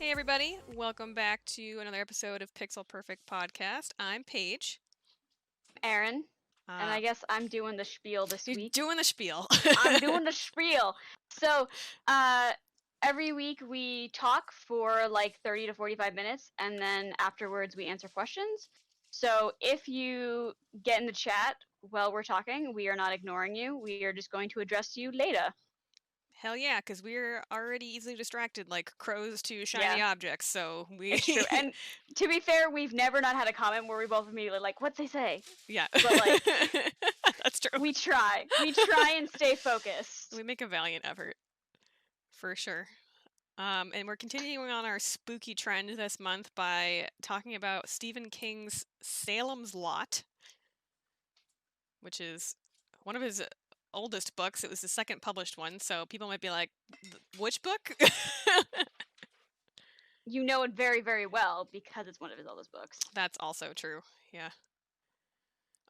Hey everybody, welcome back to another episode of Pixel Perfect Podcast. I'm Paige. Aaron, and Uh, I guess I'm doing the spiel this you're week. doing the spiel. I'm doing the spiel. So, every week we talk for like 30 to 45 minutes, and then afterwards we answer questions. So, if you get in the chat while we're talking, we are not ignoring you. We are just going to address you later. Hell yeah, because we're already easily distracted like crows to shiny Yeah. objects, so we... It's true. And to be fair, we've never not had a comment where we both immediately like, what's they say? Yeah. But like, that's true. we try. We try and stay focused. We make a valiant effort, for sure. And we're continuing on our spooky trend this month by talking about Stephen King's Salem's Lot, which is one of his oldest books. It was the second published one, so people might be like, which book? You know it very, very well because it's one of his oldest books. That's also true. Yeah.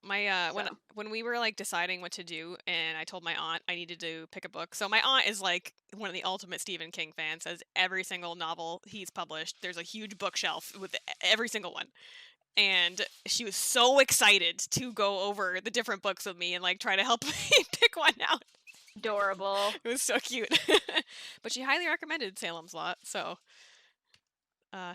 My when we were like deciding what to do, and I told my aunt I needed to pick a book. So my aunt is like one of the ultimate Stephen King fans. Has every single novel he's published. There's a huge bookshelf with every single one. And she was so excited to go over the different books with me and like try to help me pick one out. Adorable. It was so cute. But she highly recommended Salem's Lot, so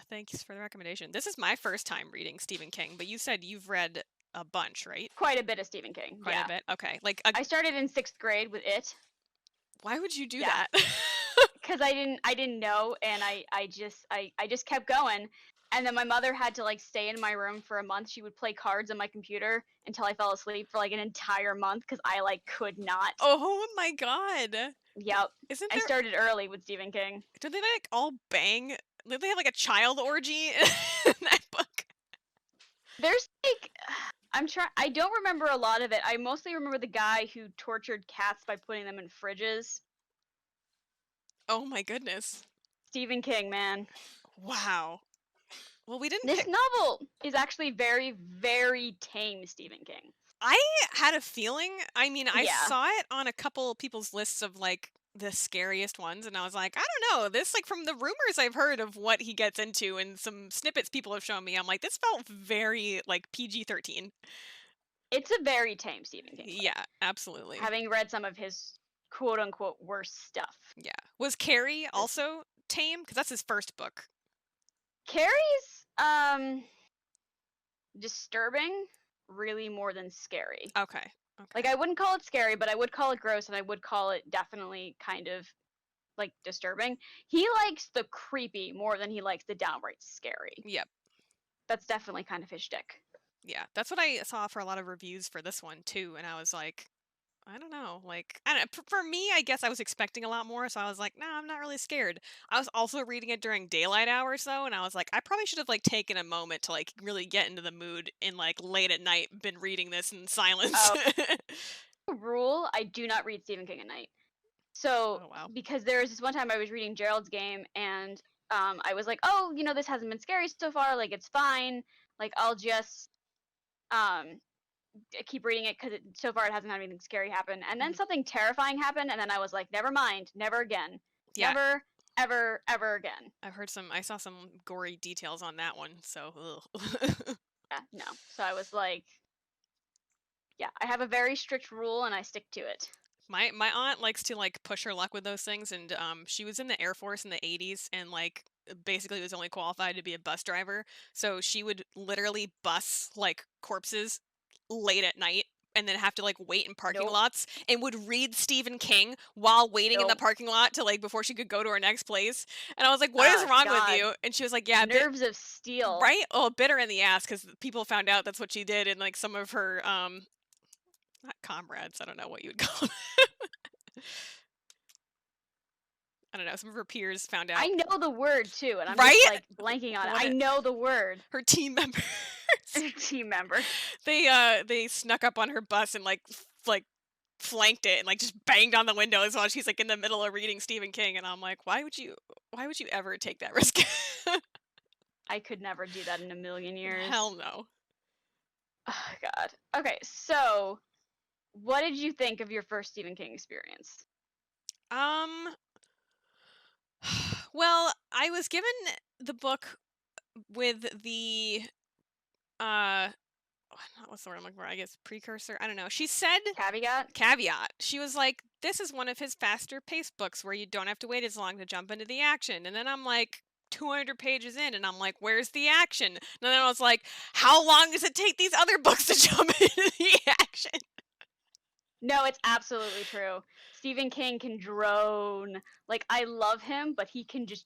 thanks for the recommendation. This is my first time reading Stephen King, but you said you've read a bunch, right? Quite a bit of Stephen King. Quite a bit? Okay. Like I started in 6th grade with it. Why would you do that? Because I didn't know, and I just kept going. And then my mother had to like stay in my room for a month. She would play cards on my computer until I fell asleep for like an entire month because I like could not. Oh my god. Yep. Isn't I there... started early with Stephen King. Do they like all bang? Do they have like a child orgy in that book? There's like I don't remember a lot of it. I mostly remember the guy who tortured cats by putting them in fridges. Oh my goodness. Stephen King, man. Wow. Well, we didn't... This novel is actually very, very tame Stephen King. I had a feeling. I mean, I Yeah. saw it on a couple people's lists of like the scariest ones, and I was like, I don't know. This, like, from the rumors I've heard of what he gets into and some snippets people have shown me, I'm like, this felt very like PG-13. It's a very tame Stephen King book. Yeah, absolutely. Having read some of his quote-unquote worst stuff. Yeah. Was Carrie also tame? Because that's his first book. Carrie's disturbing, really, more than scary. Okay. Like, I wouldn't call it scary, but I would call it gross, and I would call it definitely kind of like disturbing. He likes the creepy more than he likes the downright scary. Yep. That's definitely kind of his shtick. Yeah, that's what I saw for a lot of reviews for this one too, and I was like, I don't know, like, I don't know, for me, I guess I was expecting a lot more, so I was like, nah, I'm not really scared. I was also reading it during daylight hours though, and I was like, I probably should have like taken a moment to like really get into the mood and like late at night been reading this in silence. Rule, I do not read Stephen King at night. So, Oh, wow. because there was this one time I was reading Gerald's Game, and I was like, oh, you know, this hasn't been scary so far, like, it's fine, like, I'll just keep reading it, because so far it hasn't had anything scary happen, and then something terrifying happened, and then I was like, never mind, never again. Yeah. Never, ever, ever again. I saw some gory details on that one, so, ugh. Yeah, no. So I was like, yeah, I have a very strict rule, and I stick to it. My aunt likes to like push her luck with those things, and she was in the Air Force in the 80s and like basically was only qualified to be a bus driver. So she would literally bus like corpses late at night and then have to like wait in parking lots and would read Stephen King while waiting in the parking lot to like before she could go to her next place. And I was like, what is wrong with you? And she was like, yeah, nerves of steel. Right? Oh, bit her in the ass because people found out that's what she did, and like some of her not comrades, I don't know what you would call them. I don't know, some of her peers found out. I know the word too, and I'm just like blanking on it. I know the word. Her team members. Her team member. They snuck up on her bus and like flanked it and like just banged on the windows while she's like in the middle of reading Stephen King, and I'm like, why would you ever take that risk? I could never do that in a million years. Hell no. Oh god. Okay, so what did you think of your first Stephen King experience? Well, I was given the book with the uh what's the word I'm looking for? I guess precursor. I don't know. She said Caveat. caveat. She was like, "This is one of his faster paced books where you don't have to wait as long to jump into the action." And then I'm like 200 pages in and I'm like, "Where's the action?" And then I was like, "How long does it take these other books to jump into the action?" No, it's absolutely true. Stephen King can drone. Like, I love him, but he can just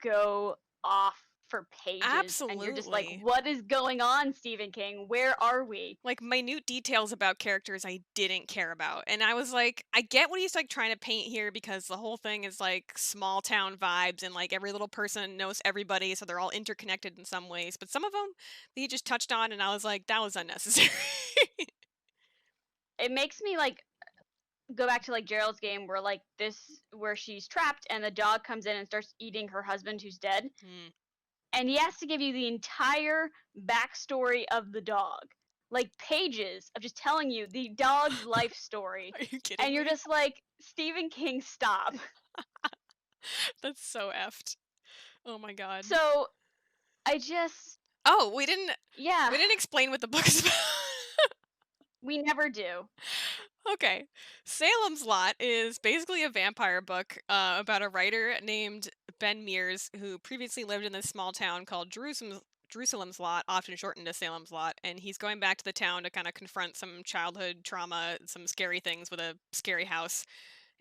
go off for pages, and you're just like, Absolutely. "What is going on, Stephen King? Where are we?" Like minute details about characters I didn't care about. And I was like, I get what he's like trying to paint here because the whole thing is like small town vibes and like every little person knows everybody, so they're all interconnected in some ways. But some of them he just touched on, and I was like, that was unnecessary. It makes me, like, go back to, like, Gerald's game where she's trapped and the dog comes in and starts eating her husband who's dead, Hmm. and he has to give you the entire backstory of the dog. Like, pages of just telling you the dog's life story, Are you kidding and you're me? just like, "Stephen King, stop." That's so effed. Oh my god. So, I just Oh, yeah, we didn't explain what the book is about. we never do. Okay. Salem's Lot is basically a vampire book about a writer named Ben Mears who previously lived in this small town called Jerusalem's Lot, often shortened to Salem's Lot, and he's going back to the town to kind of confront some childhood trauma, some scary things with a scary house,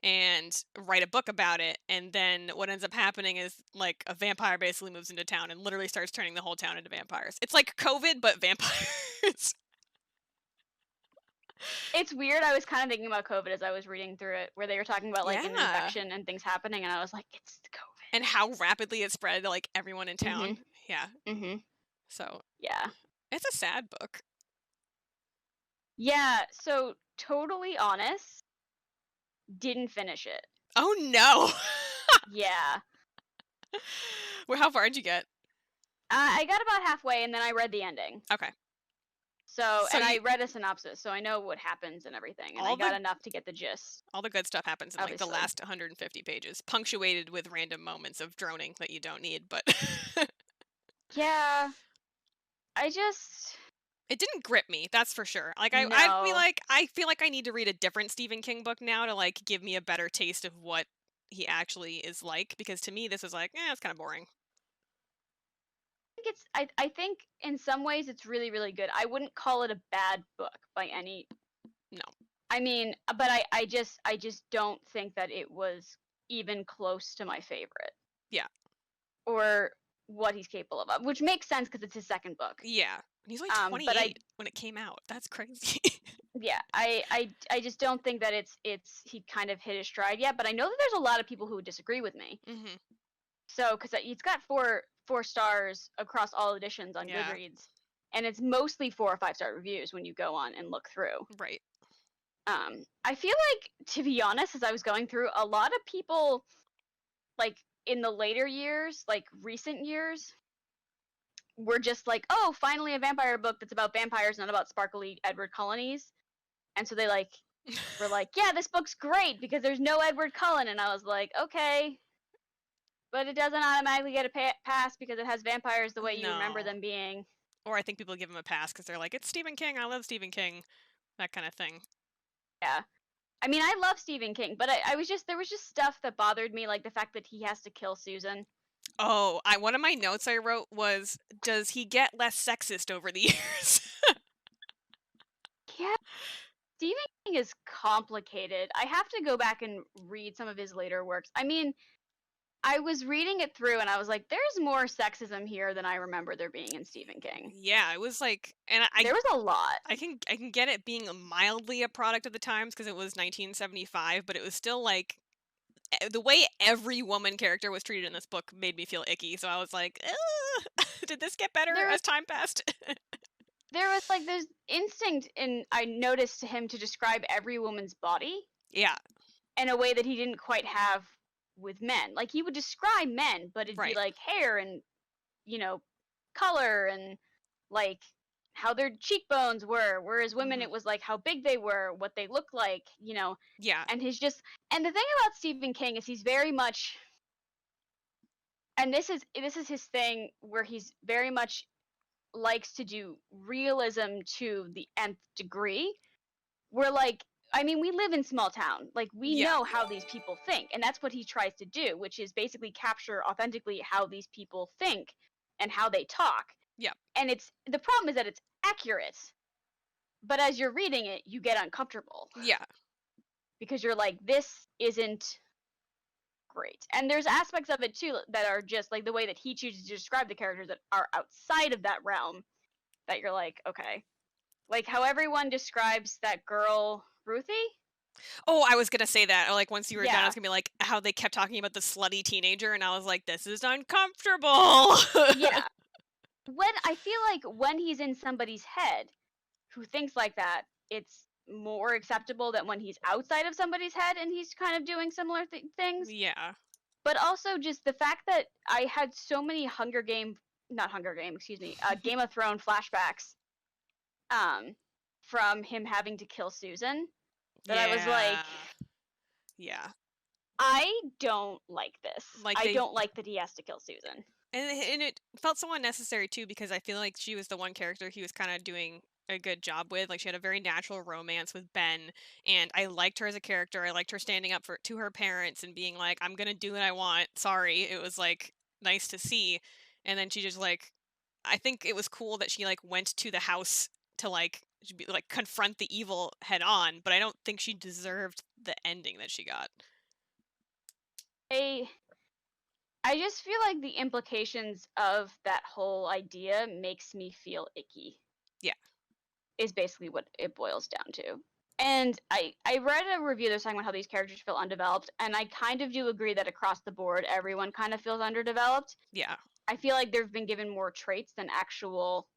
and write a book about it. And then what ends up happening is like a vampire basically moves into town and literally starts turning the whole town into vampires. It's like COVID, but vampires. It's weird, I was kinda thinking about COVID as I was reading through it, where they were talking about, like, an Yeah. infection and things happening, and I was like, "It's And COVID." how rapidly it spread to, like, everyone in Mhm, town. Yeah, mhm, so yeah. it's a sad book. Yeah, so, totally honest, didn't finish it. Oh, no! Yeah. Well, how far did you get? I got about halfway, and then I read the ending. Okay. So So and I you read a synopsis, so I know what happens and everything, and I all got the enough to get the gist, all the good stuff happens in, like, the obviously. last 150 pages, punctuated with random moments of droning that you don't need, but Yeah, I just it didn't grip me, that's for sure. Like, no. I feel like I need to read a different Stephen King book now to, like, give me a better taste of what he actually is like, because to me, this is like, "Eh, it's kinda boring." I think in some ways it's really, really good. I wouldn't call it a bad book by any No. I mean, but I just don't think that it was even close to my favorite Yeah. or what he's capable of, which makes sense because it's his second book. Yeah. And he's like But 28 when it came out. That's crazy. yeah, I just don't think that it's he kind of hit his stride yet. But I know that there's a lot of people who would disagree with me. Mhm. So because it's got four stars across all editions on Yeah, Goodreads, and it's mostly 4 or 5 star reviews when you go on and look through. right. I feel like, to be honest, as I was going through, a lot of people, like, in the later years, like, recent years, were just like, "Oh, finally a vampire book that's about vampires, not about sparkly Edward Colonies." And so they, like, were like, "Yeah, this book's great because there's no Edward Cullen." And I was like, "Okay, but it doesn't automatically get a pass because it has vampires the way you remember No. them being." Or I think people give him a pass because 'cause they're like, "It's Stephen King, I love Stephen King." That kinda thing. Yeah. I mean, I love Stephen King, but I was just there was just stuff that bothered me, like the fact that he has to kill Susan. Oh, I one of my notes I wrote was, "Does he get less sexist over the years?" Yeah. Stephen King is complicated. I have to go back and read some of his later works. I mean, I was reading it through and I was like, there's more sexism here than I remember there being in Stephen King. Yeah, it was like and There was a lot. I can get it being mildly a product of the times because it was 1975, but it was still like the way every woman character was treated in this book made me feel icky, so I was like, "Ugh, did this get better There was as time passed?" there was like this instinct in I noticed to him to describe every woman's body Yeah, in a way that he didn't quite have with men. Like he would describe men, but it'd be right. like hair and you know, color and like how their cheekbones were, whereas women Mhm. it was like how big they were, what they looked like, Yeah. and his just and the thing about Stephen King is he's very much and this is his thing where he's very much likes to do realism to the nth degree. We're like, I mean, we live in small town. Like, we Yeah. know how these people think, and that's what he tries to do, which is basically capture authentically how these people think and how they talk. Yeah. And it's the problem is that it's accurate, but as you're reading it, you get uncomfortable Yeah. because you're like, this isn't great. And there's aspects of it too that are just like the way that he chooses to describe the characters that are outside of that realm that you're like, okay. Like how everyone describes that girl, Ruthie? Oh, I was gonna say that. Like once you were done, I Yeah. was gonna be like how they kept talking about the slutty teenager, and I was like, this is uncomfortable. Yeah. When I feel like when he's in somebody's head who thinks like that, it's more acceptable than when he's outside of somebody's head and he's kind of doing similar things. Yeah. But also just the fact that I had so many not Hunger Game, excuse me, Game of Thrones flashbacks um, from him having to kill Susan that I was like, Yeah. Yeah. I don't like this. Like I they don't like that he has to kill Susan. and it felt so unnecessary too because I feel like she was the one character he was kind of doing a good job with. Like she had a very natural romance with Ben, and I liked her as a character. I liked her standing up for to her parents and being like, "I'm gonna do what I want." Sorry, it was like nice to see. And then she just like, I think it was cool that she like went to the house to like confront the evil head on, but I don't think she deserved the ending that she got. I I just feel like the implications of that whole idea makes me feel icky. Yeah. Is basically what it boils down to. And I read a review that's talking about how these characters feel undeveloped, and I kind of do agree that across the board everyone kind of feels underdeveloped. Yeah. I feel like they've been given more traits than actual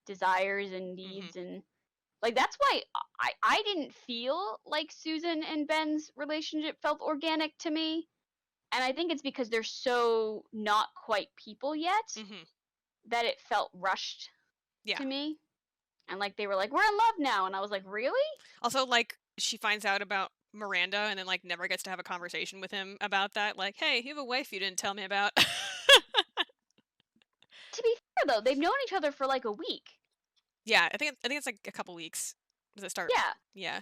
desires and Mhm. needs, and like that's why I didn't feel like Susan and Ben's relationship felt organic to me. And I think it's because they're so not quite people yet Mhm. that it felt rushed Yeah. to me. And like they were like, we're in love now. And I was like, really? Also, like, she finds out about Miranda and then, like, never gets to have a conversation with him about that. Like, hey, you have a wife you didn't tell me about. To be fair though, they've known each other for like a week. Yeah, I think it's like a couple weeks. Does it start? Yeah. Yeah.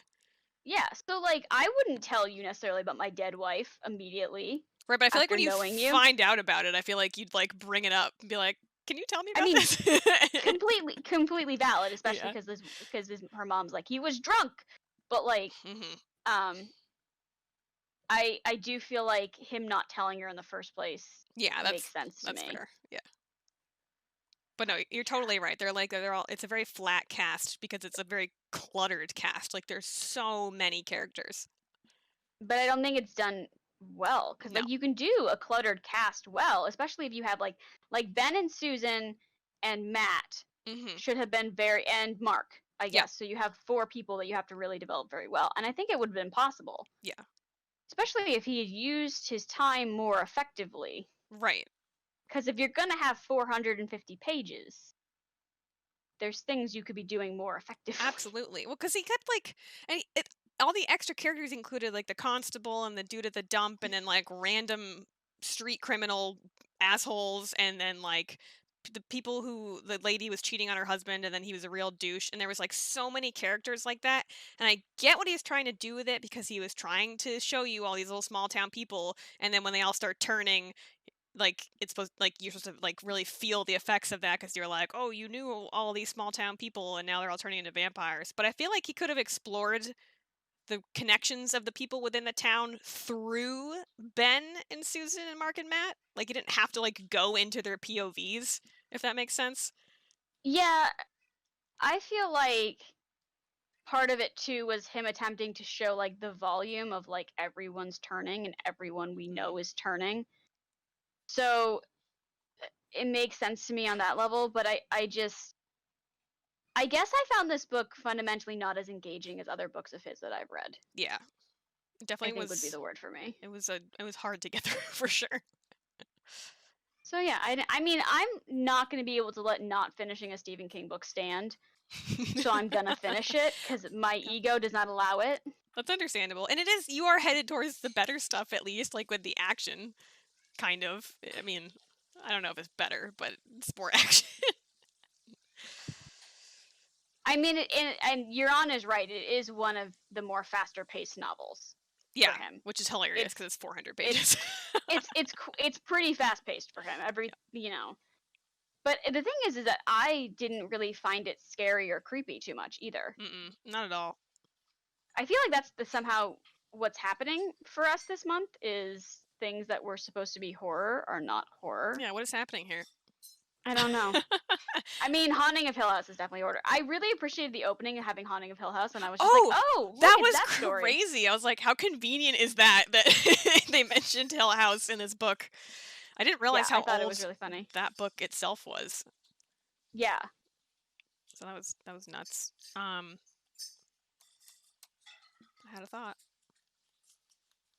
Yeah. So like I wouldn't tell you necessarily about my dead wife immediately Right, but I feel like after when you knowing you. find out about it, I feel like you'd like bring it up and be like, "Can you tell me I about mean, this?" completely valid, especially Yeah. because her mom's like he was drunk. But like Mhm. um I do feel like him not telling her in the first place Yeah, makes sense to that's me. fair. Yeah. But no, you're totally right. They're all it's a very flat cast because it's a very cluttered cast. Like there's so many characters. But I don't think it's done well because No. like you can do a cluttered cast well, especially if you have like Ben and Susan and Matt Mhm. should have been very and Mark, I Yep. guess. So you have four people that you have to really develop very well, and I think it would have been possible, Yeah. especially if he had used his time more effectively. Right. Because if you're gonna have 450 pages, there's things you could be doing more effectively. Absolutely. Well, because he kept like, and it all the extra characters included like the constable and the dude at the dump, and then like random street criminal assholes, and then like the people who the lady was cheating on her husband, and then he was a real douche, and there was like so many characters like that. And I get what he was trying to do with it because he was trying to show you all these little small town people, and then when they all start turning like it's supposed like you're supposed to like really feel the effects of that because you're like, oh, you knew all these small town people and now they're all turning into vampires. But I feel like he could have explored the connections of the people within the town through Ben and Susan and Mark and Matt. Like you didn't have to like go into their POVs, if that makes sense. Yeah, I feel like part of it too was him attempting to show like the volume of like everyone's turning and everyone we Mm. know is turning. So it makes sense to me on that level, but I guess I found this book fundamentally not as engaging as other books of his that I've read. Yeah, it I definitely think would be was. the word for me. It was hard to get through for sure. So yeah, I mean I'm not going to be able to let not finishing a Stephen King book stand. So I'm gonna finish it because my Yeah. ego does not allow it. That's understandable. And it is you are headed towards the better stuff at least, like with the action. kind of. I mean, I don't know if it's better, but it's more action. I mean, and Euron is right. It is one of the more faster paced novels for Yeah, him. which is hilarious because it's 400 It's pages. it's pretty fast paced for him. But the thing is that I didn't really find it scary or creepy too much either. Not at all. I feel like that's somehow what's happening for us this month is things that were supposed to be horror are not horror. Yeah, what is happening here? I don't know. I mean, Haunting of Hill House is definitely horror. I really appreciated the opening of having Haunting of Hill House, and I was just like, oh, look that at was that story. crazy. I was like, how convenient is that they mentioned Hill House in this book? I didn't realize how I thought old it was really funny. that book itself was. Yeah. So that was nuts. I had a thought.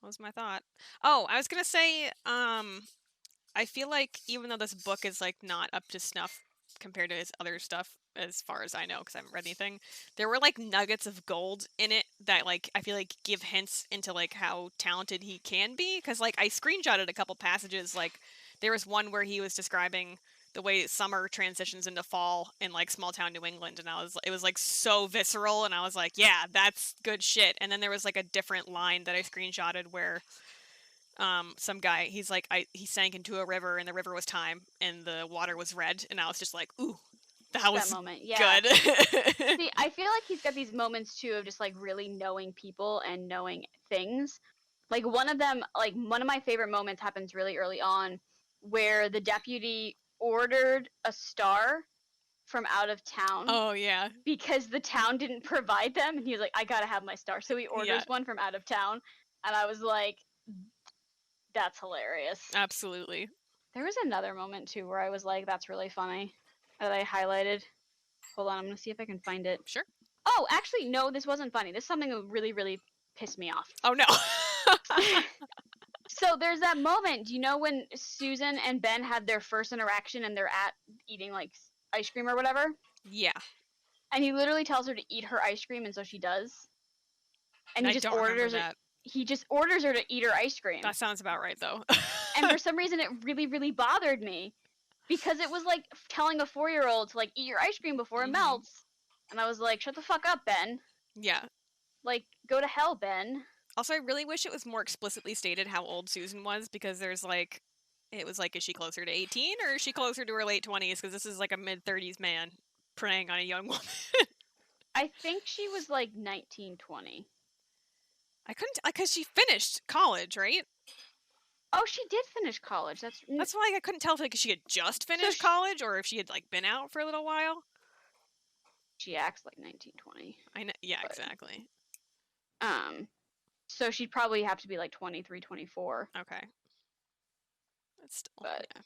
What was my thought? Oh, I was gonna say, I feel like even though this book is like not up to snuff compared to his other stuff, as far as I know, because I haven't read anything, there were like nuggets of gold in it that like I feel like give hints into like how talented he can be. Because like I screenshotted a couple passages. Like there was one where he was describing the way summer transitions into fall in like small town New England, and it was like so visceral, and I was like, yeah, that's good shit. And then there was like a different line that I screenshotted where some guy, he's like, he sank into a river and the river was time and the water was red, and I was just like, ooh, that was moment. Yeah. good. See, I feel like he's got these moments too of just like really knowing people and knowing things. Like one of them, like one of my favorite moments happens really early on where the deputy ordered a star from out of town. Oh yeah. Because the town didn't provide them, and he was like, I gotta have my star. So he orders one from out of town, and I was like, that's hilarious. Absolutely. There was another moment too where I was like, that's really funny, that I highlighted. Hold on, I'm gonna see if I can find it. Sure. Oh, actually, no, this wasn't funny. This is something that really, really pissed me off. Oh no. So there's that moment, you know, when Susan and Ben had their first interaction and they're at eating like ice cream or whatever? Yeah. And he literally tells her to eat her ice cream, and so she does. And he I just don't orders remember that. He just orders her to eat her ice cream. That sounds about right though. And for some reason it really, really bothered me. Because it was like telling a 4-year-old to like eat your ice cream before it melts. And I was like, shut the fuck up, Ben. Yeah. Like, go to hell, Ben. Also, I really wish it was more explicitly stated how old Susan was, because there's like, it was like, is she closer to 18 or is she closer to her late 20s? Because this is like a mid-30s man preying on a young woman. I think she was like 19, 20. I couldn't, because she finished college, right? Oh, she did finish college. That's why I couldn't tell if like she had just finished college or if she had like been out for a little while. She acts like 19, 20. I know, yeah, but, exactly. So she'd probably have to be like 23, 24. Okay. That's still, but yeah.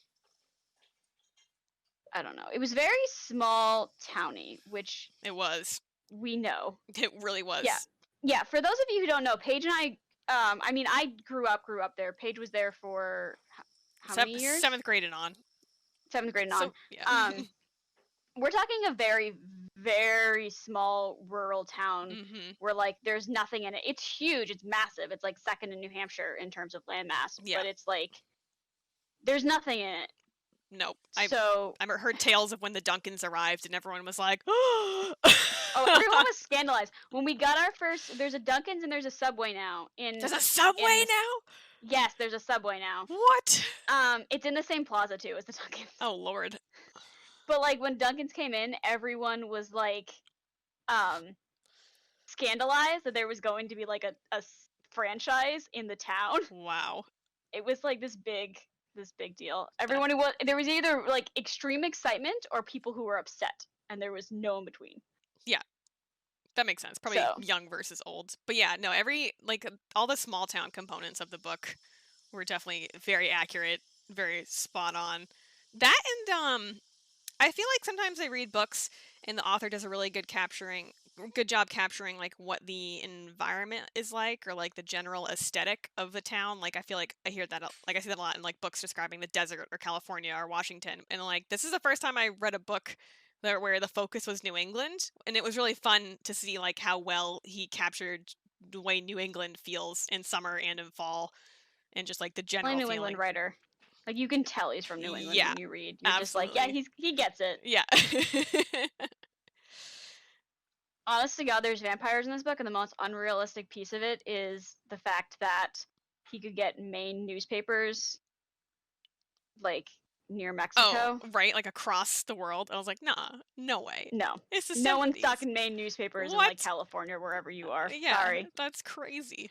I don't know. It was very small towny, which it was. We know. It really was. Yeah. Yeah, for those of you who don't know, Paige and I mean, I grew up there. Paige was there for how many years? 7th grade and on. 7th grade and on. So, yeah. We're talking a very, very small rural town where like there's nothing in it. It's huge. It's massive. It's like second in New Hampshire in terms of landmass. Yeah. But it's like there's nothing in it. Nope. I heard tales of when the Duncans arrived and everyone was like, oh, everyone was scandalized. When we got our first, there's a Duncans and there's a Subway now. There's a Subway now? Yes, there's a Subway now. What? It's in the same plaza too as the Duncans. Oh, Lord. But like when Duncans came in, everyone was like, scandalized that there was going to be like a franchise in the town. Wow. It was like this big deal. Everyone who was there was either like extreme excitement or people who were upset, and there was no in between. Yeah, that makes sense. Probably young versus old. But yeah, no, all the small town components of the book were definitely very accurate, very spot on. That and I feel like sometimes I read books and the author does a really good job capturing like what the environment is like, or like the general aesthetic of the town. Like I feel like I hear that, like I see that a lot in like books describing the desert or California or Washington, and like this is the first time I read a book where the focus was New England, and it was really fun to see like how well he captured the way New England feels in summer and in fall, and just like the general New feeling. England writer. Like, you can tell he's from New England Yeah, when you read. You're just like, "Yeah, absolutely. he gets it." Yeah. Honest to God, there's vampires in this book, and the most unrealistic piece of it is the fact that he could get Maine newspapers, like, near Oh, Mexico. right, like, across the world. I was like, "Nah, no way. No. It's the No one's 70s." stocking Maine newspapers in, like, What? California, wherever you are. Yeah, Sorry. that's crazy.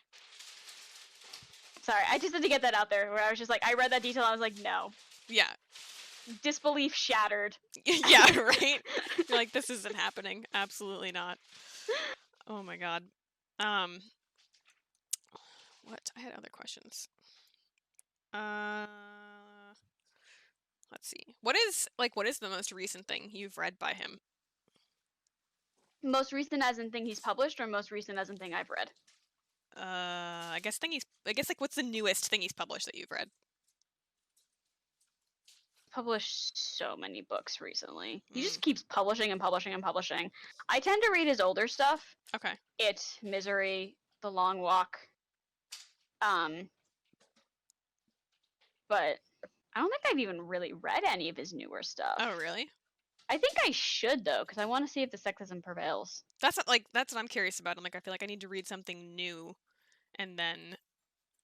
Sorry, I just had to get that out there, where I was just like, I read that detail, I was like, "No." Yeah. Disbelief shattered. Yeah, right? You're like, "This isn't happening. Absolutely not." Oh my god. Um, what? I had other questions. Uh, let's see. What is the most recent thing you've read by him? Most recent as in thing he's published, or most recent as in thing I've read? I guess, like, what's the newest thing he's published that you've read? Published so many books recently. He Mm, just keeps publishing and publishing and publishing. I tend to read his older stuff. okay. It, Misery, The Long Walk. Um, but I don't think I've even really read any of his newer stuff. Oh, really? I think I should though, because I want to see if the sexism prevails. That's what I'm curious about. I'm like, I feel like I need to read something new and then,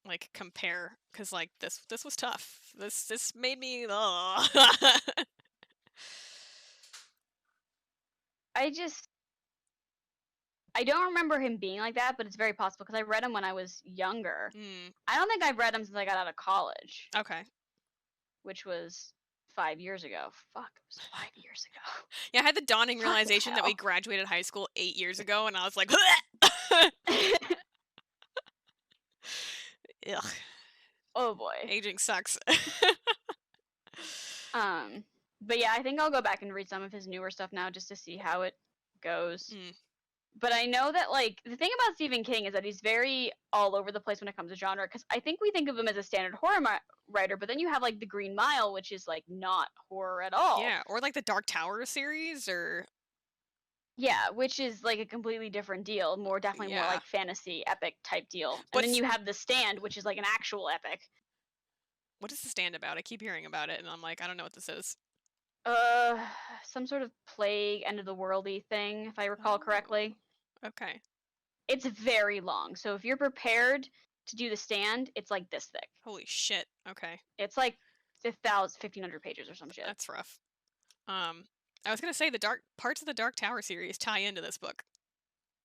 like, compare, because, like, this was tough. This made me ugh. I just I don't remember him being like that, but it's very possible because I read him when I was younger. Mm, I don't think I've read him since I got out of college, okay. which was 5 years ago. Fuck, it was 5 years ago. Yeah, I had the dawning Fucking realization that we hell. graduated high school 8 years ago, and I was like, ugh, Oh boy. aging sucks. Um, but yeah, I think I'll go back and read some of his newer stuff now just to see how it goes. Mm, But I know that, like, the thing about Stephen King is that he's very all over the place when it comes to genre, because I think we think of him as a standard horror writer, but then you have, like, The Green Mile, which is, like, not horror at all. yeah, or like the Dark Tower series, or Yeah, which is, like, a completely different deal, definitely more yeah. like fantasy epic type deal. And then What's you have The Stand, which is like an actual epic. what is the stand about? I keep hearing about it, and I'm like, I don't know what this is. Uh, some sort of plague, end of the worldy thing, if I recall Oh, correctly. okay. It's very long, so if you're prepared to do The Stand, it's like this thick. Holy shit. Okay, It's like 1,500 pages or some shit. that's rough. Um, I was gonna say the dark parts of the Dark Tower series tie into this book,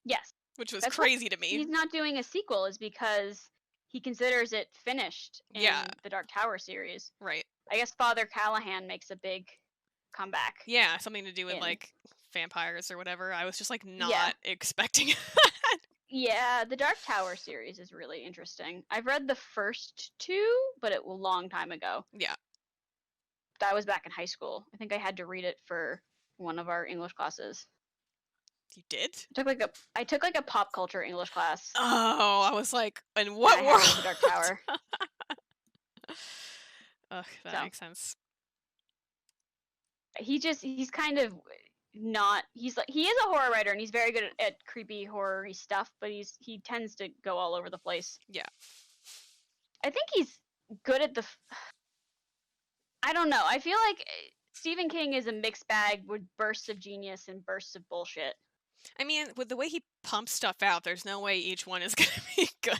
Yes, which was that's why crazy to me. he's not doing a sequel, is because he considers it finished Yeah, in the Dark Tower series. right. I guess Father Callahan makes a big comeback Yeah, something to do with in. like vampires or whatever. I was just like Yeah. not expecting that. Yeah, the Dark Tower series is really interesting. I've read the first two, but it was a long time ago. Yeah, That was back in high school. I think I had to read it for one of our English classes. you did? I took like a pop culture English class, Oh, I was like, in and I what had to read the Dark world? Tower. Ugh, that So makes sense. he's kind of not he's like he is a horror writer and he's very good at creepy horror-y stuff, but he tends to go all over the place. Yeah. I think he's good at I don't know. I feel like Stephen King is a mixed bag with bursts of genius and bursts of bullshit. I mean, with the way he pumps stuff out, there's no way each one is gonna be good.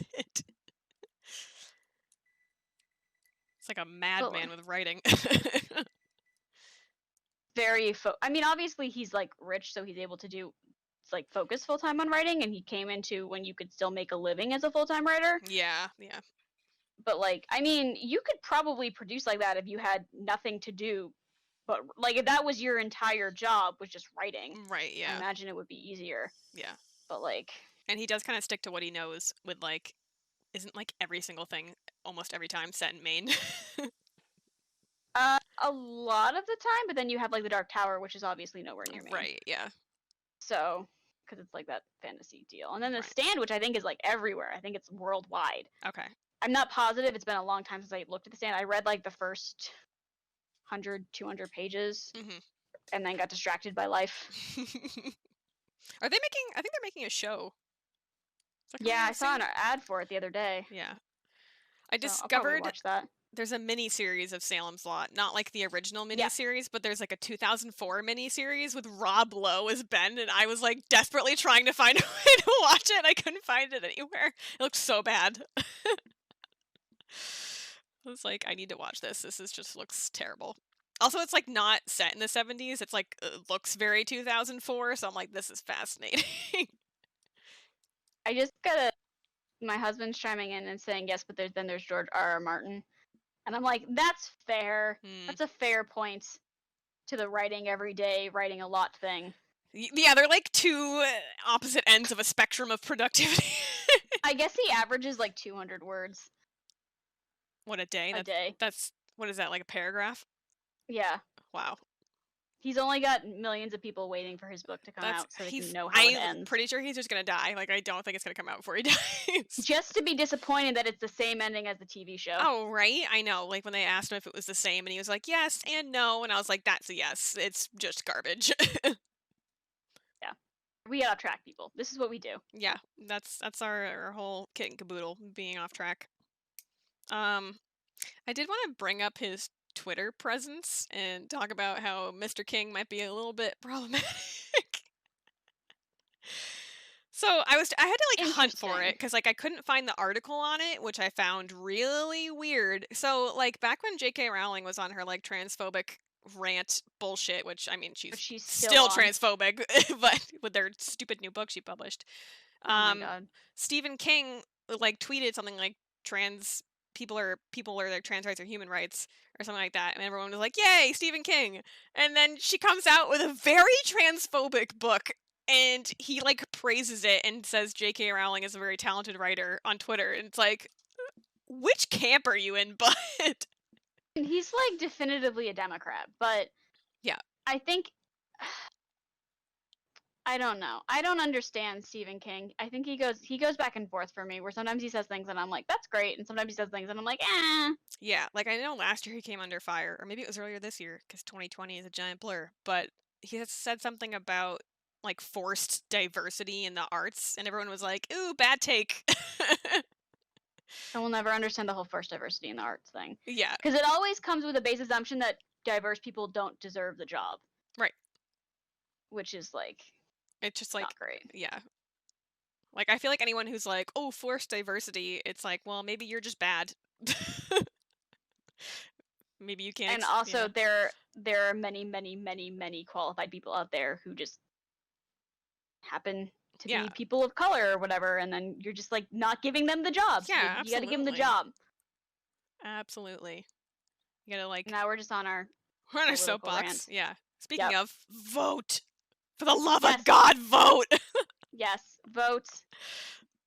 It's like a But madman with writing. I mean, obviously he's like rich, so he's able to do like focus full time on writing, and he came into when you could still make a living as a full time writer. Yeah, yeah. But like, I mean, you could probably produce like that if you had nothing to do. But like, if that was your entire job was just writing, Right, I yeah. imagine it would be easier. Yeah. But like, And he does kind of stick to what he knows with like isn't like every single thing almost every time set in Maine. a lot of the time. But then you have like the Dark Tower, which is obviously nowhere near Maine. Right, yeah. So, because it's like that fantasy deal. And then the Right. Stand, which I think is like everywhere. I think it's worldwide. Okay. I'm not positive. It's been a long time since I looked at the Stand. I read like the first 100, 200 pages Mhm. and then got distracted by life. Are they making I think they're making a show. Is that coming Yeah, I out saw soon? an ad for it the other day. Yeah. I So I'll probably discovered watch that. There's a mini series of Salem's Lot, not like the original mini Yeah. series, but there's like a 2004 mini series with Rob Lowe as Ben, and I was like desperately trying to find a way to watch it. I couldn't find it anywhere. It looked so bad. I was like, I need to watch this. This is just looks terrible. Also, it's like not set in the 70s. It's like looks very 2004. So I'm like, this is fascinating. I just gotta. My husband's chiming in and saying yes, but there's George R. R. Martin, and I'm like, that's fair. That's a fair point to the writing every day, writing a lot thing. Yeah, they're like two opposite ends of a spectrum of productivity. I guess he averages like 200 words What a day. a day. That's what is that, like a paragraph? Yeah. Wow. He's only got millions of people waiting for his book to come out so they can know how it ends. I'm pretty sure he's just gonna die. Like, I don't think it's gonna come out before he dies. Just to be disappointed that it's the same ending as the TV show. Oh, right? I know. Like, when they asked him if it was the same, and he was like, yes and no. And I was like, that's a yes. It's just garbage. Yeah. We get off track, people. This is what we do. Yeah, that's our whole kit and caboodle, being off track. I did want to bring up his Twitter presence and talk about how Mr. King might be a little bit problematic. So I had to like hunt for it because like I couldn't find the article on it, which I found really weird. So like back when J.K. Rowling was on her like transphobic rant bullshit, which I mean she's still transphobic, but with their stupid new book she published. Oh my god. Stephen King like tweeted something like trans people or their trans rights or human rights or something like that, and everyone was like, yay, Stephen King. And then she comes out with a very transphobic book, and he like praises it and says J.K. Rowling is a very talented writer on Twitter, and it's like, which camp are you in, bud? He's like definitively a Democrat, but yeah, I think I don't know. I don't understand Stephen King. I think he goes back and forth for me, where sometimes he says things and I'm like, that's great, and sometimes he says things and I'm like, eh. Yeah, like I know last year he came under fire, or maybe it was earlier this year, because 2020 is a giant blur, but he has said something about like forced diversity in the arts, and everyone was like, ooh, bad take. I will never understand the whole forced diversity in the arts thing. Yeah. Because it always comes with a base assumption that diverse people don't deserve the job. Right. Which is like, it's just like, not great. Yeah. Like, I feel like anyone who's like, oh, forced diversity, it's like, well, maybe you're just bad. Maybe you can't. And also, there are many, many, many, many qualified people out there who just happen to be people of color or whatever, and then you're just like not giving them the job. Yeah, you got to give them the job. Absolutely. You gotta like. Now we're just on our soapbox. Rant. Yeah. Speaking of, vote. For the love of God, vote. Yes, vote.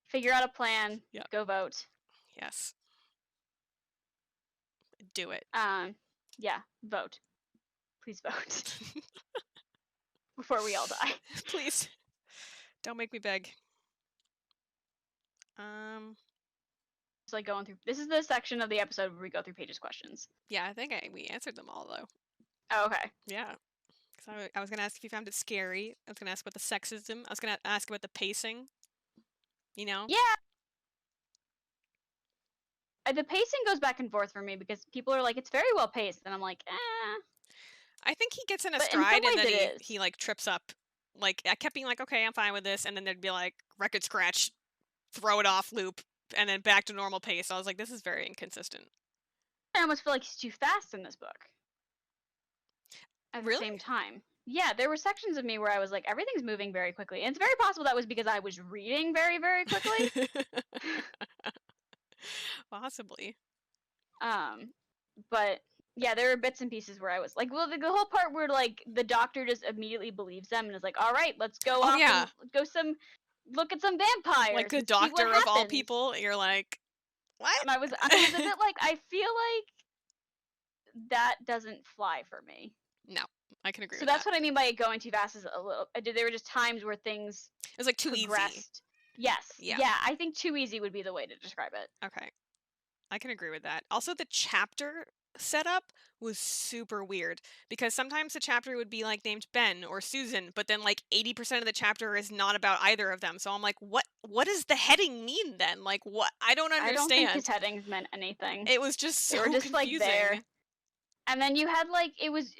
Figure out a plan. Yep. Go vote. Yes. Do it. Yeah, vote. Please vote. Before we all die. Please. Don't make me beg. Just like going through. This is the section of the episode where we go through Paige's questions. Yeah, I think we answered them all though. Oh, okay. Yeah. Because I was gonna ask if you found it scary. I was gonna ask about the sexism. I was gonna ask about the pacing. You know? Yeah. The pacing goes back and forth for me because people are like, it's very well paced, and I'm like, eh. I think he gets in a stride and then he like trips up. Like, I kept being like, okay, I'm fine with this, and then there'd be like record scratch, throw it off loop, and then back to normal pace. I was like, this is very inconsistent. I almost feel like he's too fast in this book. At the same time. Yeah, there were sections of me where I was like, everything's moving very quickly. And it's very possible that was because I was reading very, very quickly. Possibly. But yeah, there were bits and pieces where I was like, well, the whole part where like the doctor just immediately believes them and is like, all right, let's go off and look at some vampires. Like the doctor of all people, you're like, what? And I was a bit like, I feel like that doesn't fly for me. No, I can agree with that. So that's what I mean by it going too fast. Is a little. There were just times where things. It was like too easy. Yes. Yeah. I think too easy would be the way to describe it. Okay. I can agree with that. Also, the chapter setup was super weird because sometimes the chapter would be like named Ben or Susan, but then like 80% of the chapter is not about either of them. So I'm like, what does the heading mean then? Like what? I don't I don't think his understand. headings meant anything. It was just They were so just like there. confusing. And then you had like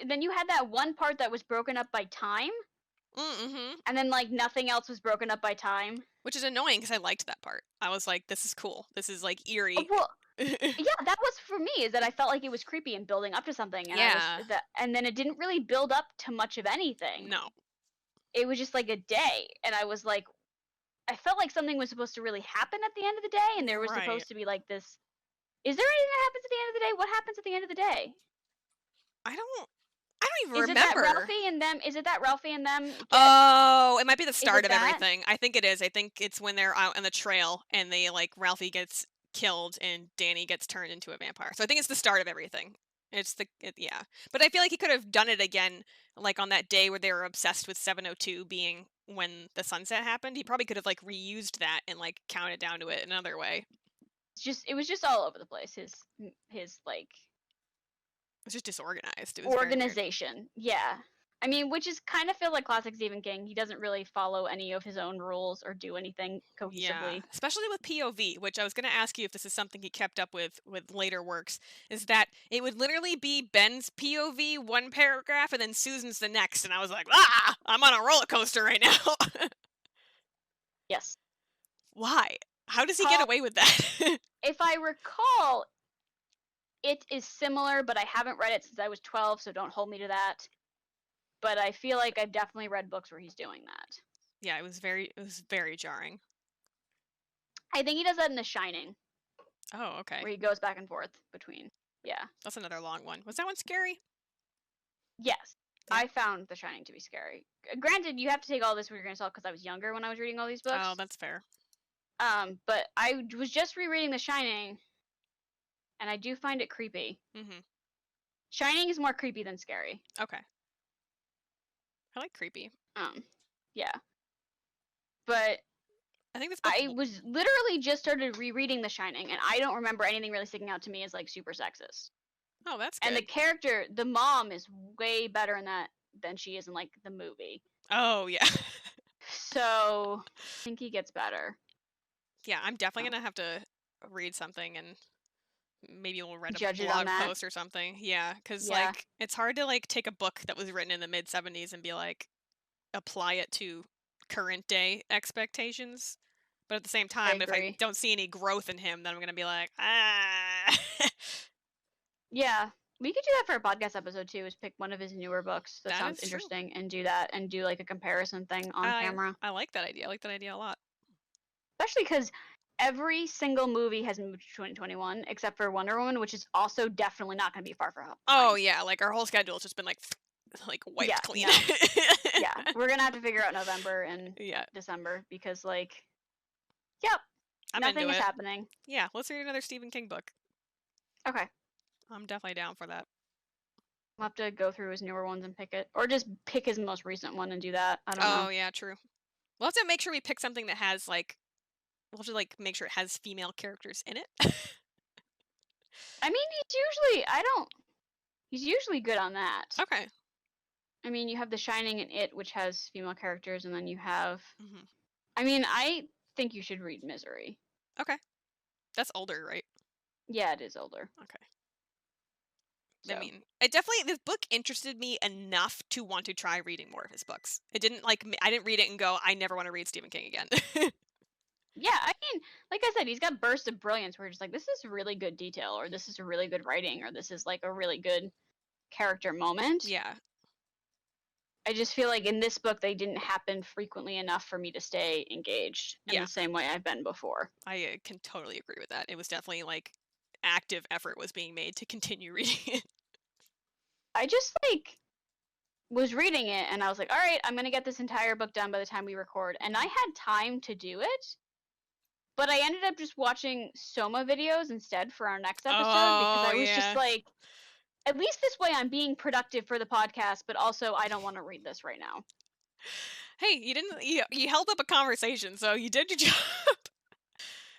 then you had that one part that was broken up by time, Mm-hmm. and then like nothing else was broken up by time. Which is annoying because I liked that part. I was like, this is cool. This is like eerie. Well, yeah, that was for me, is that I felt like it was creepy and building up to something, and I was Yeah. that, and then it didn't really build up to much of anything. No. It was just like a day, and I was like, I felt like something was supposed to really happen at the end of the day, and there was Right. supposed to be like this. Is there anything that happens at the end of the day? What happens at the end of the day? I don't even Is it that remember. Ralphie and them? Is it that Ralphie and them get? Oh, it might be the Is start it of that? everything. I think it is. I think it's when they're out on the trail and they like Ralphie gets killed and Danny gets turned into a vampire. So I think it's the start of everything. Yeah. But I feel like he could have done it again like on that day where they were obsessed with 702 being when the sunset happened. He probably could have like reused that and like counted down to it another way. It was just all over the place. His like It was just disorganized. It was very weird. organization. Yeah. I mean, which is kind of feel like classic Stephen King. He doesn't really follow any of his own rules or do anything Yeah, cohesively. especially with POV, which I was going to ask you if this is something he kept up with later works, is that it would literally be Ben's POV one paragraph and then Susan's the next, and I was like, I'm on a roller coaster right now. Yes. Why? How does he get away with that? If I recall, it is similar, but I haven't read it since I was 12, so don't hold me to that. But I feel like I've definitely read books where he's doing that. Yeah, it was very jarring. I think he does that in The Shining. Oh, okay. Where he goes back and forth between. Yeah. That's another long one. Was that one scary? Yes. Yeah. I found The Shining to be scary. Granted, you have to take all this with a grain of salt because I was younger when I was reading all these books. Oh, that's fair. But I was just rereading The Shining, and I do find it creepy. Mm-hmm. Shining is more creepy than scary. Okay. I like creepy. Yeah. But I think this book. I was literally just started rereading The Shining, and I don't remember anything really sticking out to me as like super sexist. Oh, that's good. And the character, the mom, is way better in that than she is in like the movie. Oh yeah. So I think he gets better. Yeah, I'm definitely gonna have to read something and maybe we'll read a Judge it blog on that. post or something. Yeah, because Yeah. like it's hard to like take a book that was written in the mid 70s and be like apply it to current day expectations. But at the same time, if I agree. don't see any growth in him, then I'm gonna be like, ah. Yeah. We could do that for a podcast episode too, is pick one of his newer books that sounds is true. interesting and do that and do like a comparison thing on camera. I like that idea. I like that idea a lot. Especially because every single movie has moved to 2021 except for Wonder Woman, which is also definitely not going to be far from. Oh yeah, like our whole schedule's just been like wiped clean. No. Yeah, we're gonna have to figure out November and Yeah. December because like, yep, I'm nothing into is it. happening. Yeah, let's read another Stephen King book. Okay. I'm definitely down for that. We'll have to go through his newer ones and pick it, or just pick his most recent one and do that. I don't know. Oh yeah, true. We'll have to make sure we pick something that has like. We'll have to like make sure it has female characters in it. I mean, he's usually good on that. Okay. I mean, you have The Shining and It, which has female characters, and then you have. Mm-hmm. I mean, I think you should read Misery. Okay. That's older, right? Yeah, it is older. Okay. So. I mean, this book interested me enough to want to try reading more of his books. It didn't like I didn't read it and go, I never want to read Stephen King again. Yeah, I mean, like I said, he's got bursts of brilliance where you're just like, this is really good detail, or this is a really good writing, or this is like a really good character moment. Yeah. I just feel like in this book, they didn't happen frequently enough for me to stay engaged in the same way I've been before. I can totally agree with that. It was definitely like active effort was being made to continue reading it. I just like was reading it and I was like, all right, I'm going to get this entire book done by the time we record. And I had time to do it. But I ended up just watching Soma videos instead for our next episode because I was just like, at least this way I'm being productive for the podcast, but also I don't want to read this right now. Hey, you held up a conversation, so you did your job.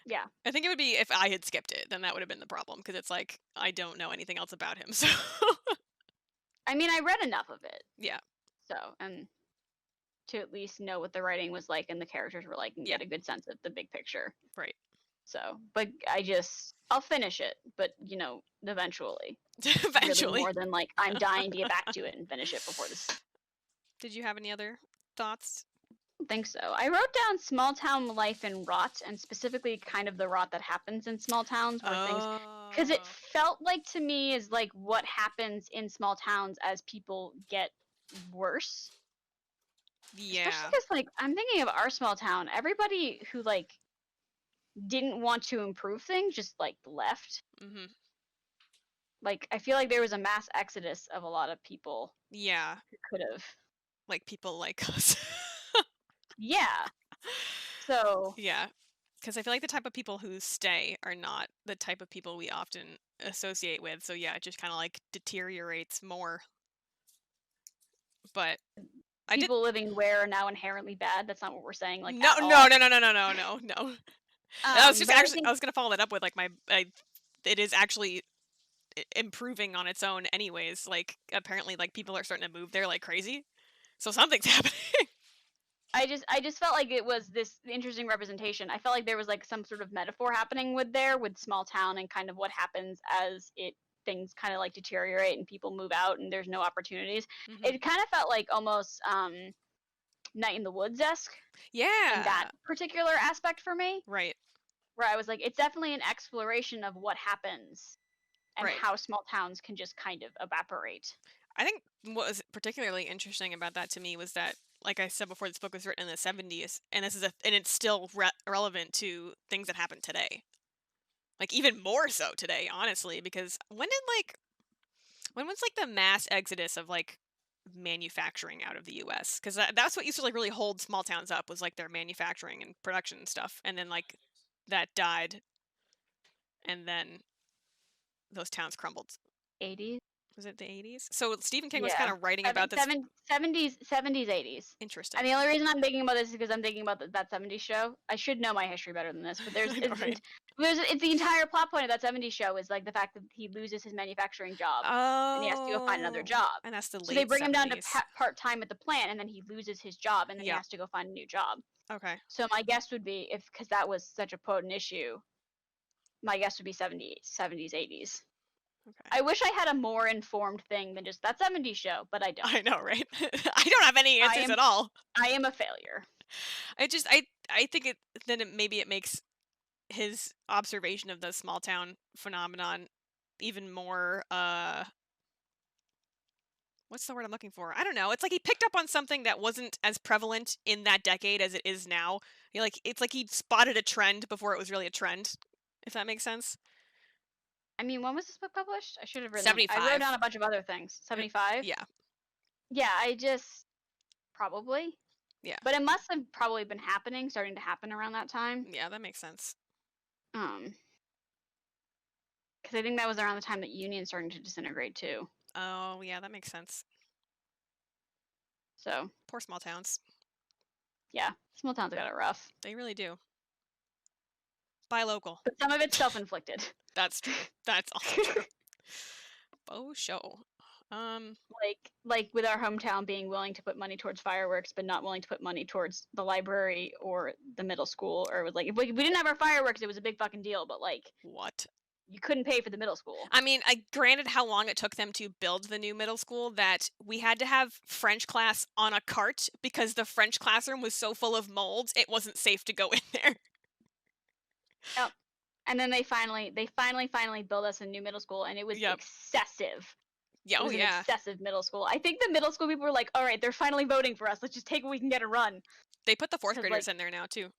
Yeah. I think it would be if I had skipped it, then that would have been the problem because it's like I don't know anything else about him. So I mean, I read enough of it, yeah, so and to at least know what the writing was like and the characters were like and yeah, get a good sense of the big picture. right. So, but I'll finish it, but eventually. Really Eventually. more than like I'm dying to get back to it and finish it before this. Did you have any other thoughts? I think so. I wrote down small town life and rot, and specifically kind of the rot that happens in small towns where things, because it Oh, felt like to me is like what happens in small towns as people get worse. Especially yeah. because like I'm thinking of our small town, everybody who like didn't want to improve things just like left. Mhm. Like I feel like there was a mass exodus of a lot of people Yeah, who could have. like people like us. Yeah. So Yeah, because I feel like the type of people who stay are not the type of people we often associate with. So yeah, it just kind of like deteriorates more. But I did. people living where are now inherently bad. That's not what we're saying, like No, at no, all. no, no, no, no, no, no, no. I was just But I actually I think was gonna follow that up with like it is actually improving on its own anyways. Like apparently like people are starting to move there like crazy. So something's happening. I just felt like it was this interesting representation. I felt like there was like some sort of metaphor happening with small town and kind of what happens as it things kind of like deteriorate and people move out and there's no opportunities. Hmm. It kind of felt like almost Night in the Woods esque in that Yeah. particular aspect for me, Right. where I was like, it's definitely an exploration of what happens and Right. how small towns can just kind of evaporate. I think what was particularly interesting about that to me was that, like I said before, this book was written in the 70s, and and it's still relevant to things that happen today. Like even more so today, honestly, because when was like the mass exodus of like manufacturing out of the US? Because that's what used to like really hold small towns up was like their manufacturing and production and stuff, and then like that died, and then those towns crumbled. 80s. Was it the 80s? So Stephen King was kind Yeah. of writing about this. 70s, 80s. And Interesting. the only reason I'm thinking about this is because I'm thinking about that 70s show. I should know my history better than this, but I know, right? it's the entire plot point of that 70s show is like the fact that he loses his manufacturing job and he has to go find another Oh, job. and that's the So they late bring him down to 70s. part-time at the plant and then he loses his job and then he Yep. has to go find a new job. Okay. So my guess would be if because that was such a potent issue, my guess would be 70s, 80s. Okay. I wish I had a more informed thing than just that 70s show, but I don't. I know, right? I don't have any I answers am at all. I am a failure. I think maybe it makes his observation of the small town phenomenon even more what's the word I'm looking for? I don't know. It's like he picked up on something that wasn't as prevalent in that decade as it is now. It's like he spotted a trend before it was really a trend, if that makes sense. I mean, when was this book published? I should have written. I wrote 75. down a bunch of other things. 75. Yeah. Yeah, I just probably, Yeah. but it must have probably been starting to happen around that time. Yeah, that makes sense. Um, because I think that was around the time that unions starting to disintegrate too. Oh, yeah, that makes sense. So Poor small towns. yeah, small towns got it rough, They really do. Buy local. but some of it's self-inflicted. That's true. That's also true. Oh, show. like with our hometown being willing to put money towards fireworks, but not willing to put money towards the library or the middle school, or it was like if we didn't have our fireworks, it was a big fucking deal. But like What? you couldn't pay for the middle school. I mean, I granted how long it took them to build the new middle school that we had to have French class on a cart because the French classroom was so full of molds, it wasn't safe to go in there. Yep. And then they finally built us a new middle school, and it was Yep. excessive. Yeah, It oh was an yeah. excessive middle school. I think the middle school people were like, "All right, they're finally voting for us. Let's just take what we can get and run." They put the 4th 'Cause graders like, in there now too.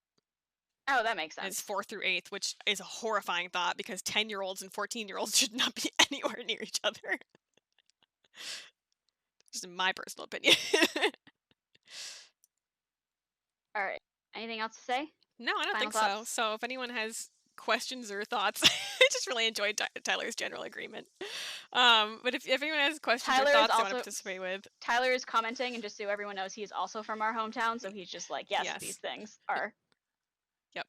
oh, that makes And it's sense. 4th through 8th, which is a horrifying thought because 10-year-olds and 14-year-olds should not be anywhere near each other. Just in my personal opinion. All right. Anything else to say? No, I don't Final think so. thoughts? So if anyone has questions or thoughts, I just really enjoyed Tyler's general agreement. But if anyone has questions or Tyler is thoughts they want to also participate with, Tyler is commenting, and just so everyone knows, he is also from our hometown, so he's just like, yes, yes, these things are. yep.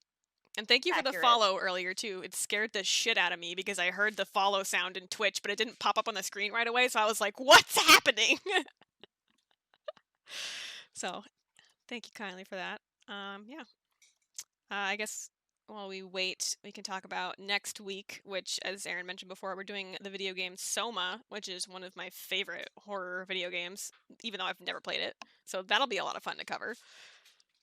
And thank you for the Accurate. follow earlier too. It scared the shit out of me because I heard the follow sound in Twitch, but it didn't pop up on the screen right away. So I was like, "What's happening?" So thank you kindly for that. Yeah. I guess while we wait, we can talk about next week, which, as Aaron mentioned before, we're doing the video game Soma, which is one of my favorite horror video games, even though I've never played it. So that'll be a lot of fun to cover.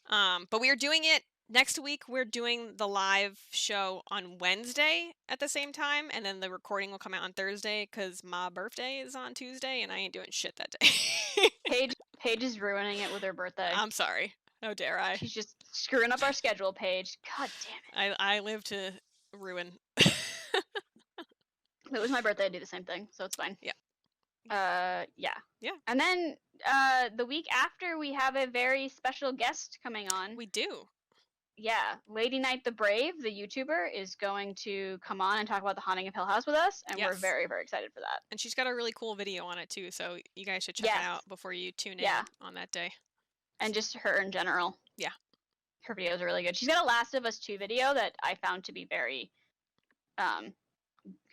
But we are doing it next week. We're doing the live show on Wednesday at the same time, and then the recording will come out on Thursday because my birthday is on Tuesday, and I ain't doing shit that day. Paige is ruining it with her birthday. I'm sorry. How dare I? She's just screwing up our schedule, Paige. God damn it. I live to ruin. If it was my birthday, I'd do the same thing, so it's fine. Yeah. Yeah. Yeah. And then the week after, we have a very special guest coming on. We do. Yeah, Lady Night the Brave, the YouTuber, is going to come on and talk about the Haunting of Hill House with us, and we're Yes. very, very excited for that. And she's got a really cool video on it too, so you guys should check it Yes. out before you tune in Yeah. on that day. And just her in general. Yeah. Her videos are really good. She's got a Last of Us 2 video that I found to be very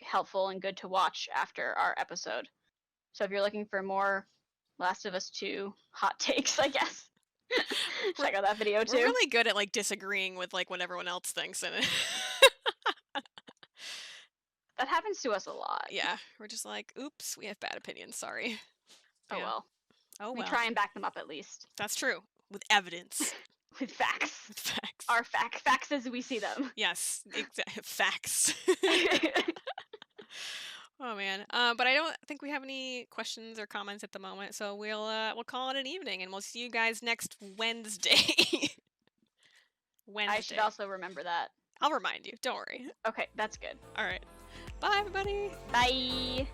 helpful and good to watch after our episode. So if you're looking for more Last of Us 2 hot takes, I guess, check out that video too. We're really good at like disagreeing with like what everyone else thinks, and that happens to us a lot. Yeah, we're just like, oops, we have bad opinions. Sorry. Oh Yeah. well. Oh well. We try and back them up at least. That's true. With evidence. With facts. With facts. Our facts as we see them. Yes, facts. Oh man. But I don't think we have any questions or comments at the moment, so we'll call it an evening, and we'll see you guys next Wednesday. Wednesday. I should also remember that. I'll remind you. Don't worry. Okay, that's good. All right. Bye, everybody. Bye.